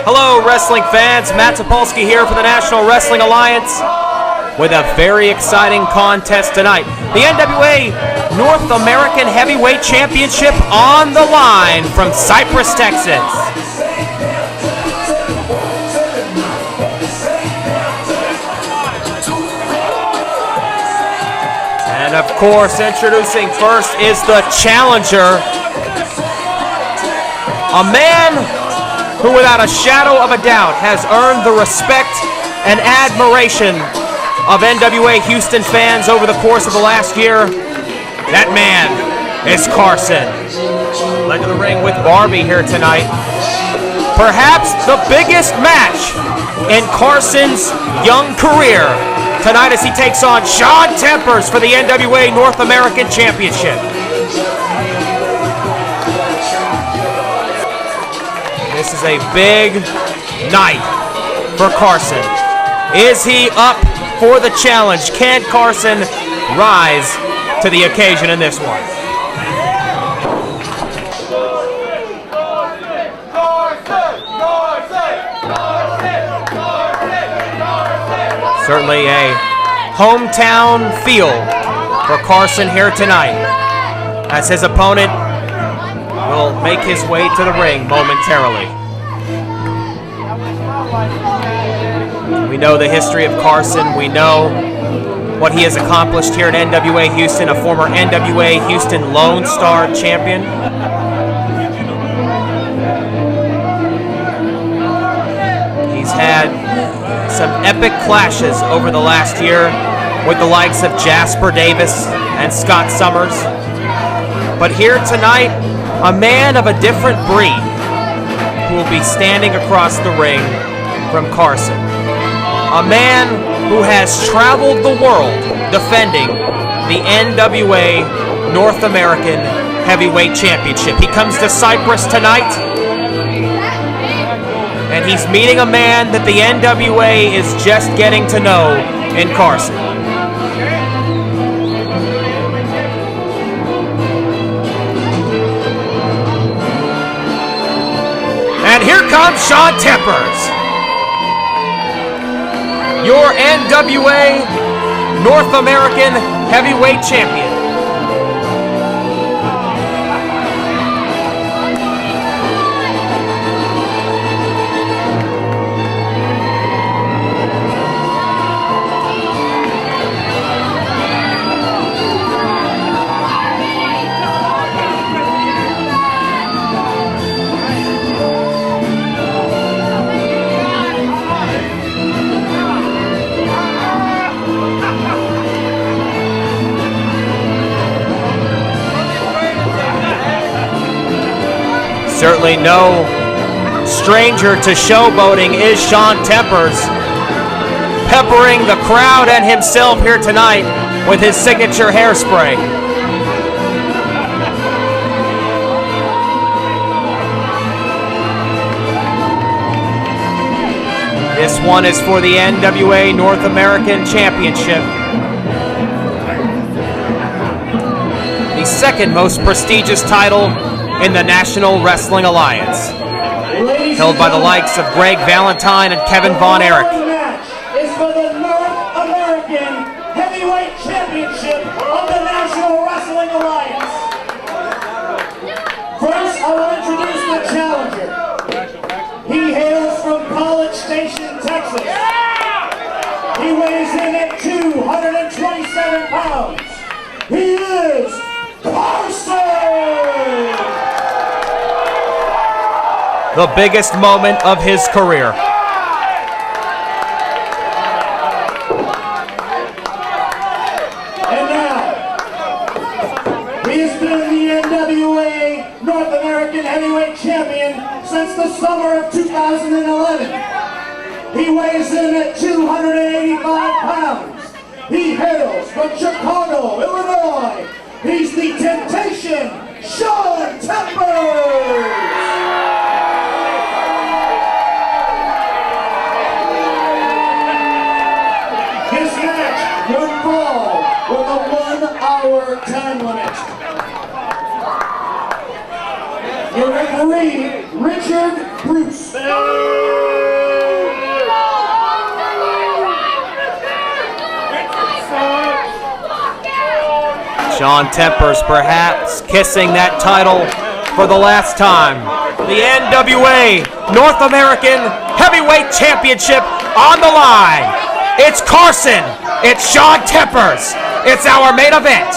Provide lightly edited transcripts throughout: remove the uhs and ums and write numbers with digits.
Hello, wrestling fans. Matt Topolski here for the National Wrestling Alliance with a very exciting contest tonight. The NWA North American Heavyweight Championship on the line from Cypress, Texas. And of course, introducing first is the challenger, a man who without a shadow of a doubt has earned the respect and admiration of NWA Houston fans over the course of the last year. That man is Carson. Led to the ring with Barbie here tonight. Perhaps the biggest match in Carson's young career tonight as he takes on Shaun Tempers for the NWA North American Championship. This is a big night for Carson. Is he up for the challenge? Can Carson rise to the occasion in this one? Certainly a hometown feel for Carson here tonight, as his opponent will make his way to the ring momentarily. We know the history of Carson. We know what he has accomplished here at NWA Houston, a former NWA Houston Lone Star champion. He's had some epic clashes over the last year with the likes of Jasper Davis and Scott Summers. But here tonight, a man of a different breed who will be standing across the ring from Carson. A man who has traveled the world defending the NWA North American Heavyweight Championship. He comes to Cypress tonight, and he's meeting a man that the NWA is just getting to know in Carson. And here comes Shaun Tempers, your NWA North American Heavyweight Champion. Certainly no stranger to showboating is Shaun Tempers, peppering the crowd and himself here tonight with his signature hairspray. This one is for the NWA North American Championship, the second most prestigious title in the National Wrestling Alliance, held by the likes of Greg Valentine and Kevin Von Erich. Is for the North American Heavyweight Championship of the National Wrestling Alliance. First, I will introduce the challenger. He hails from College Station, Texas. He weighs in at 227 pounds. He is Carson! The biggest moment of his career. And now, he has been the NWA North American Heavyweight Champion since the summer of 2011. He weighs in at 285 pounds. He hails from Chicago, Illinois. He's the Temptation, Shaun Tempers! His match would fall with a 1-hour time limit. Your referee, Richard Bruce. Shaun Tempers perhaps kissing that title for the last time. The NWA North American Heavyweight Championship on the line. It's Carson. It's Shaun Tempers. It's our main event.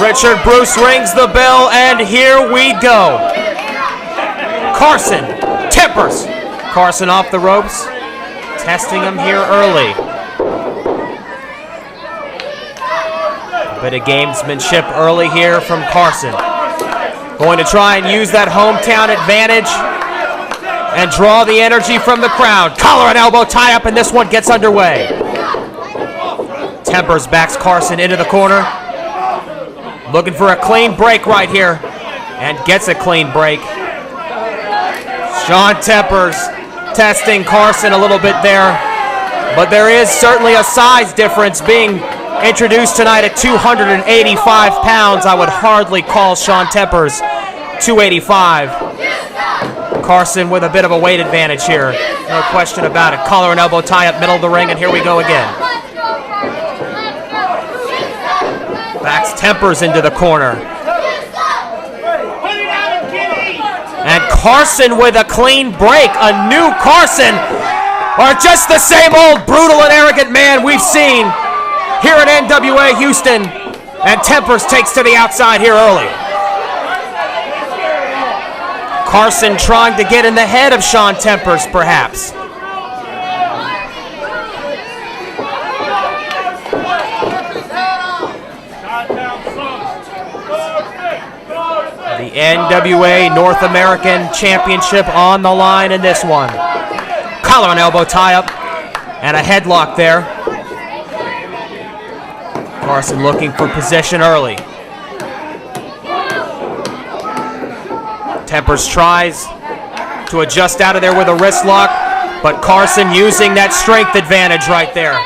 Richard Bruce rings the bell, and here we go. Carson, Tempers. Carson off the ropes, testing him here early. A bit of gamesmanship early here from Carson. Going to try and use that hometown advantage and draw the energy from the crowd. Collar and elbow tie up, and this one gets underway. Tempers backs Carson into the corner. Looking for a clean break right here, and gets a clean break. Shaun Tempers testing Carson a little bit there, but there is certainly a size difference being introduced tonight at 285 pounds. I would hardly call Shaun Tempers 285. Carson with a bit of a weight advantage here. No question about it. Collar and elbow tie up middle of the ring, and here we go again. Backs Tempers into the corner. And Carson with a clean break. A new Carson. Or just the same old brutal and arrogant man we've seen here at NWA Houston. And Tempers takes to the outside here early. Carson trying to get in the head of Shaun Tempers, perhaps. The NWA North American Championship on the line in this one. Collar and elbow tie up and a headlock there. Carson looking for position early. Tempers tries to adjust out of there with a wrist lock, but Carson using that strength advantage right there.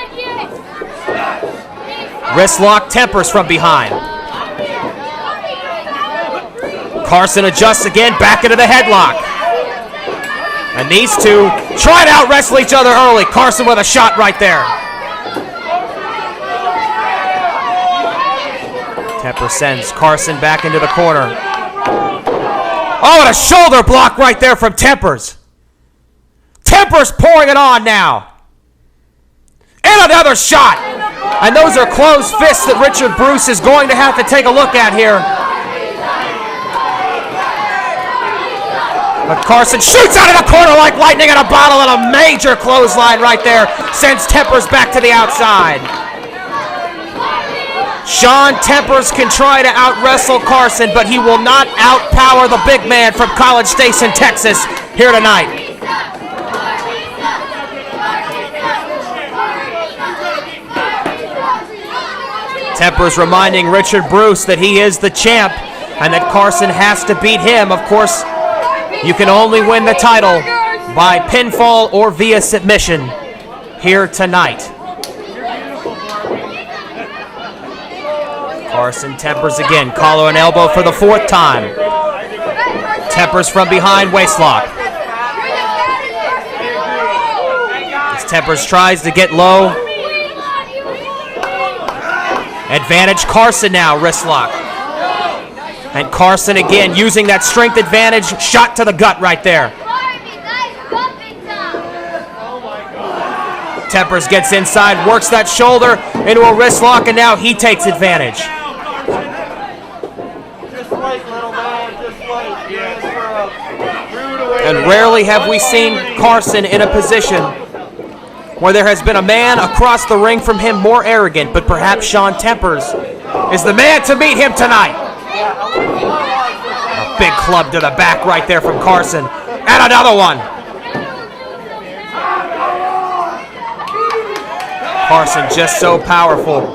Wrist lock Tempers from behind. Carson adjusts again, back into the headlock. And these two try to out-wrestle each other early. Carson with a shot right there. Tempers sends Carson back into the corner. Oh, and a shoulder block right there from Tempers. Tempers pouring it on now. And another shot. And those are closed fists that Richard Bruce is going to have to take a look at here. But Carson shoots out of the corner like lightning in a bottle, and a major clothesline right there sends Tempers back to the outside. Shaun Tempers can try to out-wrestle Carson, but he will not outpower the big man from College Station, Texas, here tonight. Tempers reminding Richard Bruce that he is the champ and that Carson has to beat him. Of course, you can only win the title by pinfall or via submission here tonight. Carson Tempers again, collar and elbow for the fourth time. Tempers from behind, waistlock. As Tempers tries to get low. Advantage Carson now, wrist lock. And Carson again using that strength advantage, shot to the gut right there. Tempers gets inside, works that shoulder into a wrist lock, and now he takes advantage. And rarely have we seen Carson in a position where there has been a man across the ring from him more arrogant, but perhaps Shaun Tempers is the man to meet him tonight. A big club to the back right there from Carson. And another one. Carson just so powerful.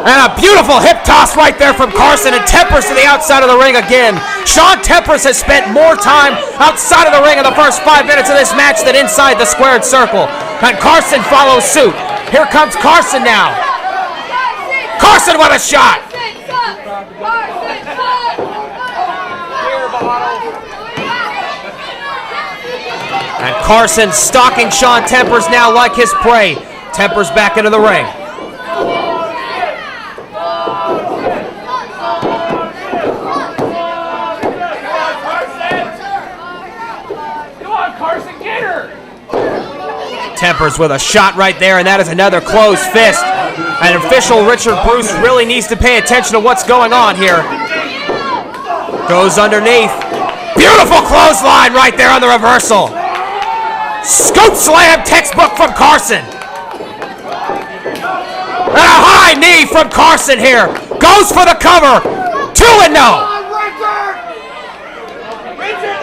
And a beautiful hip toss right there from Carson, and Tempers to the outside of the ring again. Shaun Tempers has spent more time outside of the ring in the first 5 minutes of this match than inside the squared circle. And Carson follows suit. Here comes Carson now. Carson with a shot. And Carson stalking Shaun Tempers now like his prey. Tempers back into the ring. Tempers with a shot right there, and that is another closed fist. And official Richard Bruce really needs to pay attention to what's going on here. Goes underneath. Beautiful clothesline right there on the reversal. Scoop slam textbook from Carson. And a high knee from Carson here. Goes for the cover. 2-0.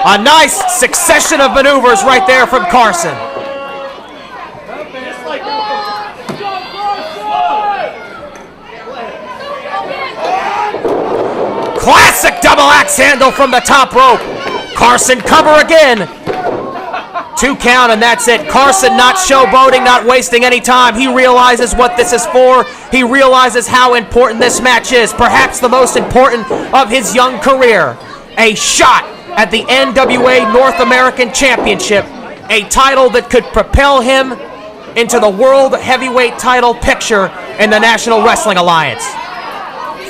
A nice succession of maneuvers right there from Carson. Classic double axe handle from the top rope. Carson cover again. 2 count and that's it. Carson not showboating, not wasting any time. He realizes what this is for. He realizes how important this match is. Perhaps the most important of his young career. A shot at the NWA North American Championship. A title that could propel him into the World Heavyweight title picture in the National Wrestling Alliance.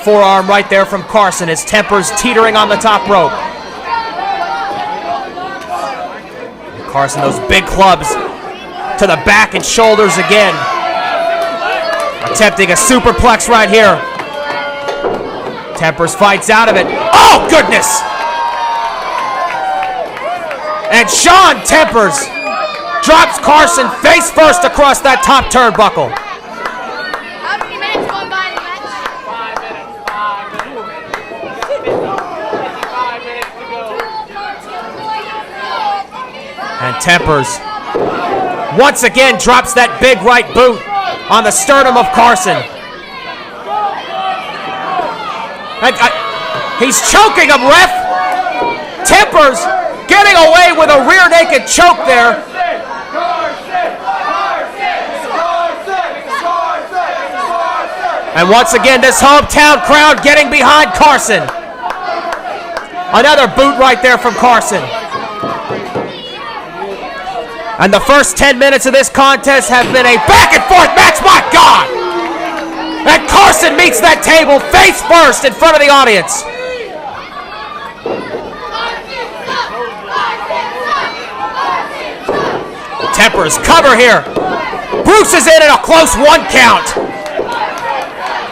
Forearm right there from Carson as Tempers teetering on the top rope. Carson, those big clubs to the back and shoulders again. Attempting a superplex right here. Tempers fights out of it. Oh, goodness! And Shaun Tempers drops Carson face first across that top turnbuckle. How many minutes going by in the match? 5 minutes. And Tempers once again drops that big right boot on the sternum of Carson. He's choking him, ref. Tempers getting away with a rear naked choke there. And once again, this hometown crowd getting behind Carson. Another boot right there from Carson. And the first 10 minutes of this contest have been a back and forth match, my God! And Carson meets that table face first in front of the audience. Tempers cover here. Bruce is in at a close 1 count.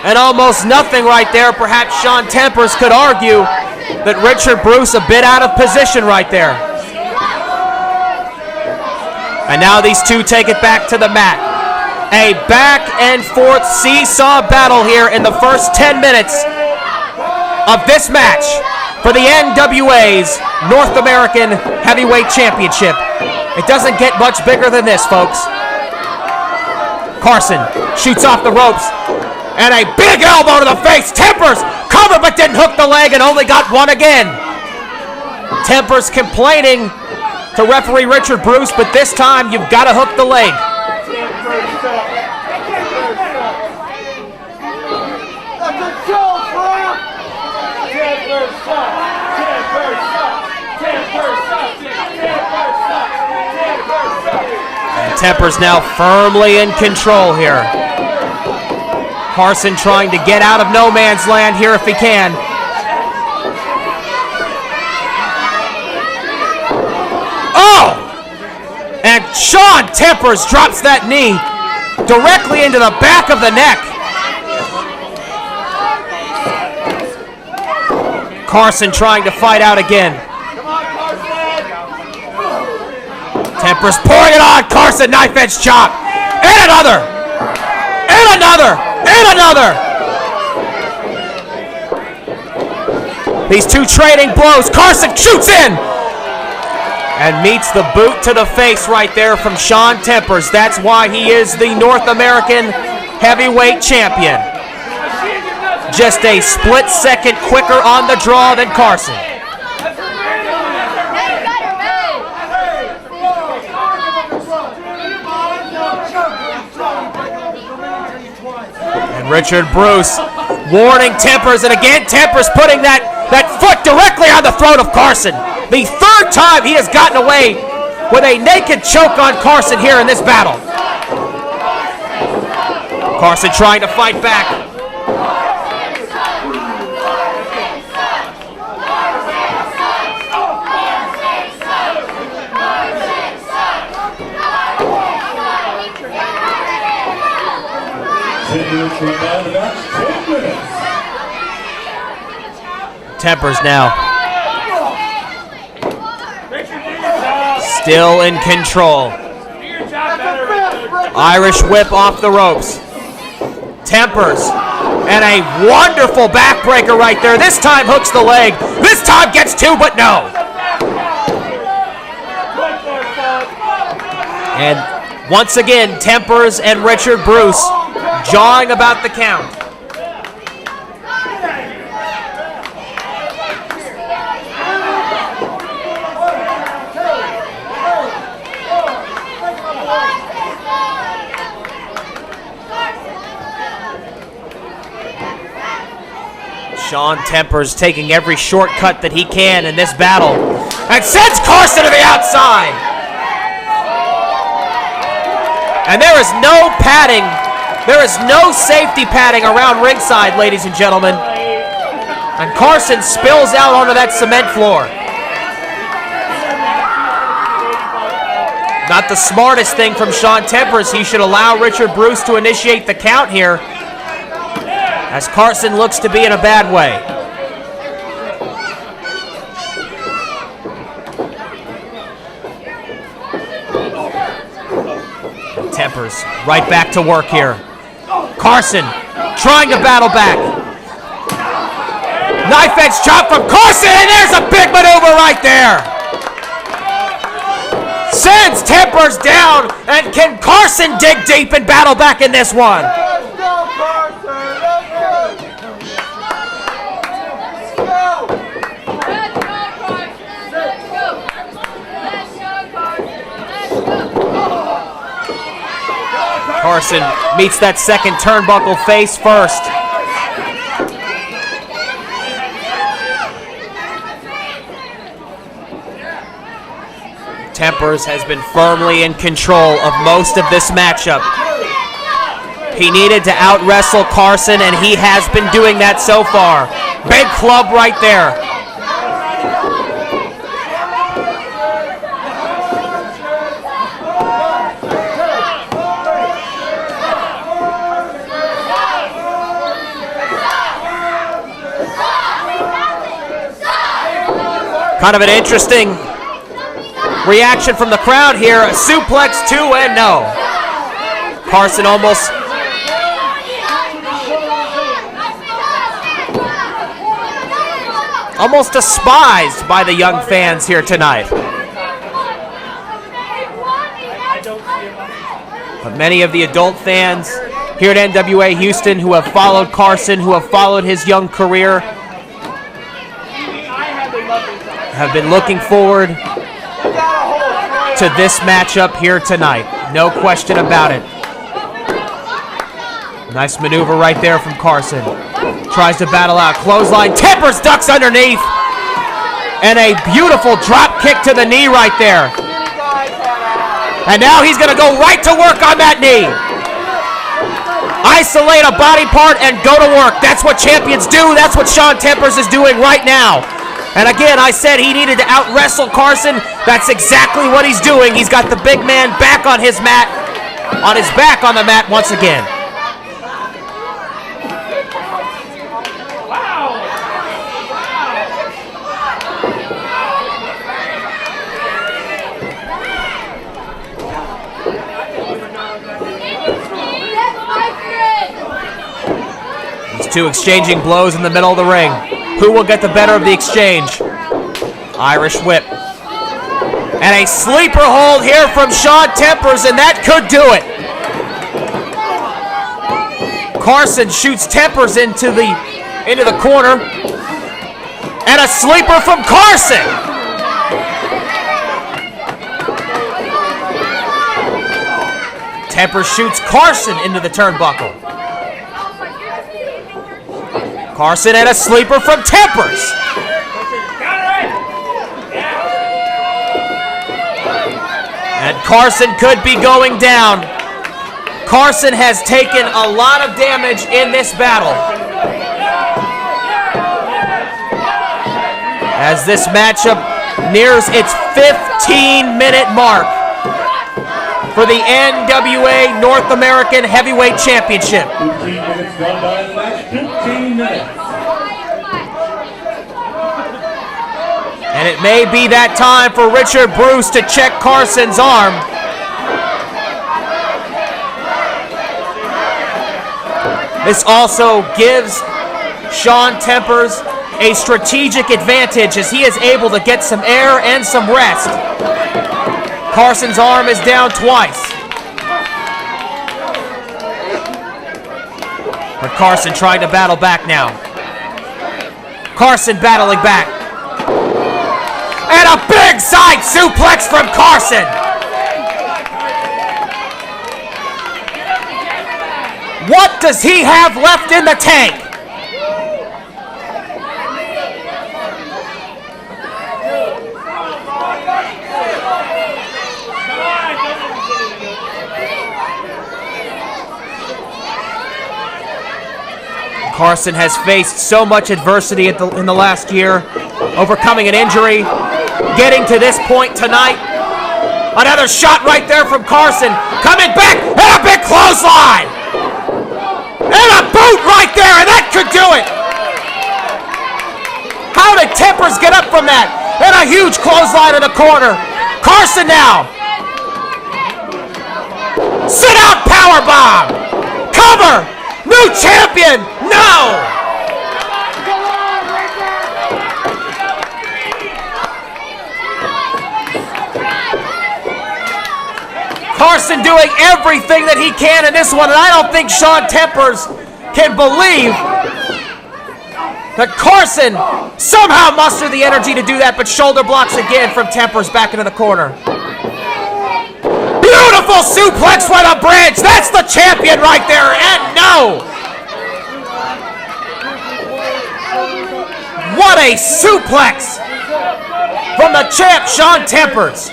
And almost nothing right there. Perhaps Shaun Tempers could argue that Richard Bruce a bit out of position right there. And now these two take it back to the mat. A back and forth seesaw battle here in the first 10 minutes of this match for the NWA's North American Heavyweight Championship. It doesn't get much bigger than this, folks. Carson shoots off the ropes and a big elbow to the face. Tempers covered but didn't hook the leg and only got one again. Tempers complaining to referee Richard Bruce, but this time you've got to hook the leg. And Tempers now firmly in control here. Carson trying to get out of no man's land here if he can. Oh! And Shaun Tempers drops that knee directly into the back of the neck. Carson trying to fight out again. Tempers pouring it on. Carson knife edge chop. And another. And another. And another. These two trading blows. Carson shoots in. And meets the boot to the face right there from Shaun Tempers. That's why he is the North American Heavyweight Champion. Just a split second quicker on the draw than Carson. And Richard Bruce warning Tempers, and again Tempers putting that foot directly on the throat of Carson. The third time he has gotten away with a naked choke on Carson here in this battle. Carson trying to fight back. Tempers now. Still in control. Irish whip off the ropes. Tempers. And a wonderful backbreaker right there. This time hooks the leg. This time gets two, but no. And once again, Tempers and Richard Bruce jawing about the count. Shaun Tempers taking every shortcut that he can in this battle and sends Carson to the outside. And there is no padding, there is no safety padding around ringside, ladies and gentlemen. And Carson spills out onto that cement floor. Not the smartest thing from Shaun Tempers. He should allow Richard Bruce to initiate the count here, as Carson looks to be in a bad way. Tempers right back to work here. Carson trying to battle back. Knife edge chop from Carson, and there's a big maneuver right there. Sends Tempers down, and can Carson dig deep and battle back in this one? Carson meets that second turnbuckle face first. Tempers has been firmly in control of most of this matchup. He needed to out-wrestle Carson, and he has been doing that so far. Big club right there. Kind of an interesting reaction from the crowd here. A suplex, two, and no. Carson almost despised by the young fans here tonight. But many of the adult fans here at NWA Houston who have followed Carson, who have followed his young career, have been looking forward to this matchup here tonight. No question about it. Nice maneuver right there from Carson. Tries to battle out. Clothesline. Tempers ducks underneath. And a beautiful drop kick to the knee right there. And now he's going to go right to work on that knee. Isolate a body part and go to work. That's what champions do. That's what Shaun Tempers is doing right now. And again, I said he needed to out-wrestle Carson. That's exactly what he's doing. He's got the big man back on his mat, on his back on the mat once again. These two exchanging blows in the middle of the ring. Who will get the better of the exchange? Irish whip. And a sleeper hold here from Shaun Tempers, and that could do it. Carson shoots Tempers into the corner. And a sleeper from Carson. Tempers shoots Carson into the turnbuckle. Carson and a sleeper from Tempers. And Carson could be going down. Carson has taken a lot of damage in this battle. As this matchup nears its 15-minute mark for the NWA North American Heavyweight Championship. 15 minutes gone by in the match. 15 minutes. And it may be that time for Richard Bruce to check Carson's arm. This also gives Shaun Tempers a strategic advantage as he is able to get some air and some rest. Carson's arm is down twice. But Carson trying to battle back now. Carson battling back. And a big side suplex from Carson. What does he have left in the tank? Carson has faced so much adversity in the last year, overcoming an injury, getting to this point tonight. Another shot right there from Carson, coming back, and a big clothesline! And a boot right there, and that could do it! How did Tempers get up from that? And a huge clothesline in the corner. Carson now. Sit out powerbomb! Cover! New champion! No! Carson doing everything that he can in this one, and I don't think Shaun Tempers can believe that Carson somehow mustered the energy to do that, but shoulder blocks again from Tempers back into the corner. Beautiful suplex for the bridge. That's the champion right there, and no! What a suplex from the champ, Shaun Tempers.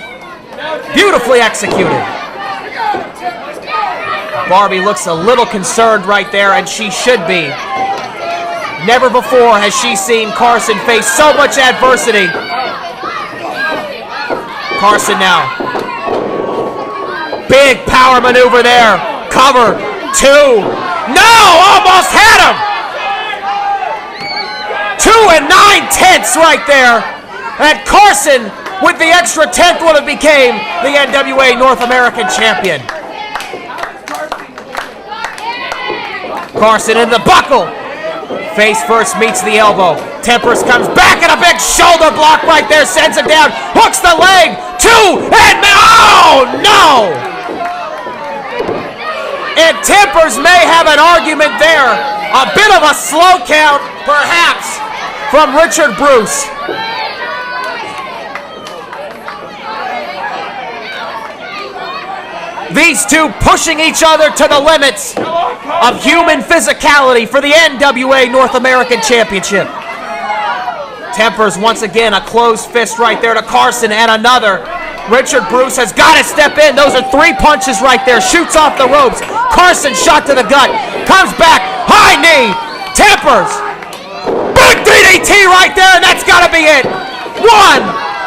Beautifully executed. Barbie looks a little concerned right there, and she should be. Never before has she seen Carson face so much adversity. Carson now. Big power maneuver there. Cover. 2. No! Almost had him! 2 9/10 right there. And Carson, with the extra 10th, would have became the NWA North American champion. Carson in the buckle. Face first meets the elbow. Tempers comes back and a big shoulder block right there. Sends him down. Hooks the leg. 2 and oh no! And Tempers may have an argument there. A bit of a slow count, perhaps, from Richard Bruce. These two pushing each other to the limits of human physicality for the NWA North American Championship. Tempers once again, a closed fist right there to Carson, and another. Richard Bruce has got to step in. Those are 3 punches right there. Shoots off the ropes. Carson shot to the gut. Comes back. High knee. Tempers. Big DDT right there, and that's got to be it. 1,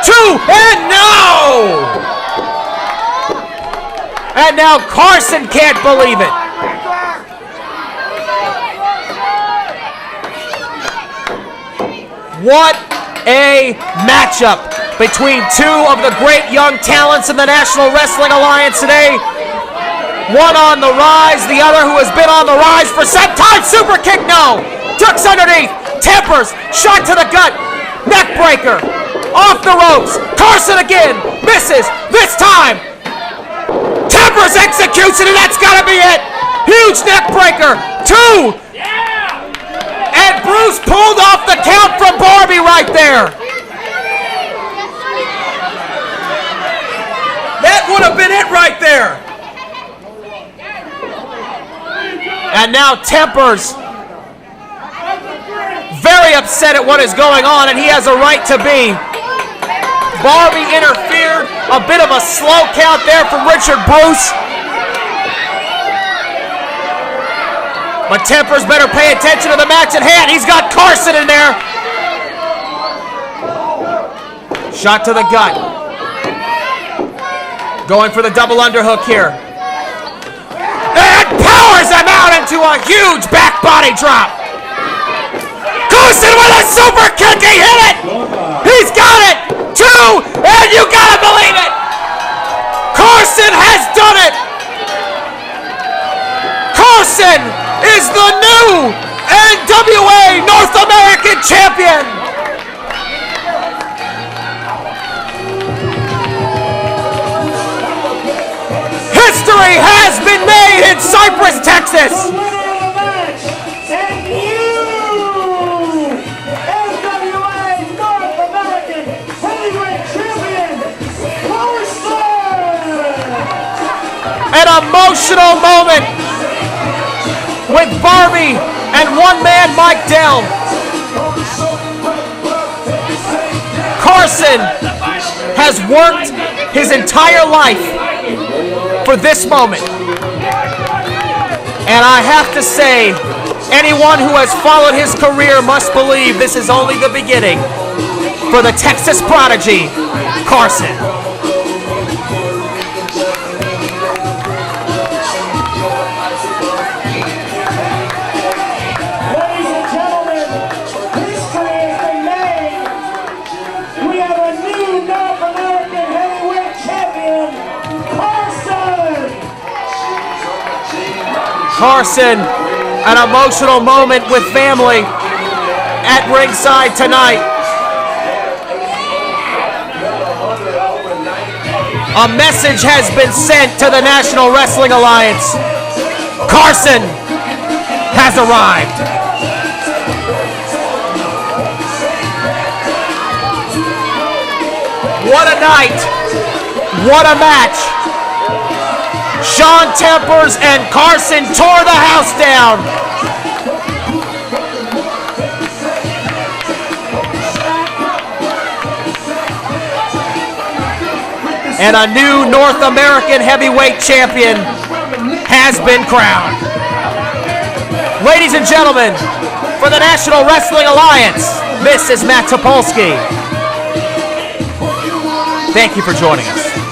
2, and no! And now Carson can't believe it. What a matchup between 2 of the great young talents in the National Wrestling Alliance today. One on the rise, the other who has been on the rise for some time. Super kick, no. Ducks underneath. Tempers, shot to the gut. Neck breaker. Off the ropes. Carson again. Misses. This time. Tempers executes it, and that's got to be it. Huge neck breaker. 2. And Bruce pulled off the count from Barbie right there. That would have been it right there. And now Tempers very upset at what is going on, and he has a right to be. Barbie interfered. A bit of a slow count there from Richard Bruce. But Tempers better pay attention to the match at hand. He's got Carson in there. Shot to the gut. Going for the double underhook here. And powers him out into a huge back body drop. Carson with a super kick. He hit it. He's got it. 2, and you gotta believe it. Carson has done it. Carson is the new NWA North American champion. History has been made in Cypress, Texas. The winner of the match, and NWA North American heavyweight champion, Carson! An emotional moment with Barbie and one-man Mike Dell. Carson has worked his entire life for this moment. And I have to say, anyone who has followed his career must believe this is only the beginning for the Texas Prodigy, Carson. Ladies and gentlemen, history has been made. We have a new North American heavyweight champion, Carson! Carson, an emotional moment with family at ringside tonight. A message has been sent to the National Wrestling Alliance. Carson has arrived. What a night. What a match. Shaun Tempers and Carson tore the house down. And a new North American heavyweight champion has been crowned. Ladies and gentlemen, for the National Wrestling Alliance, this is Matt Topolski. Thank you for joining us.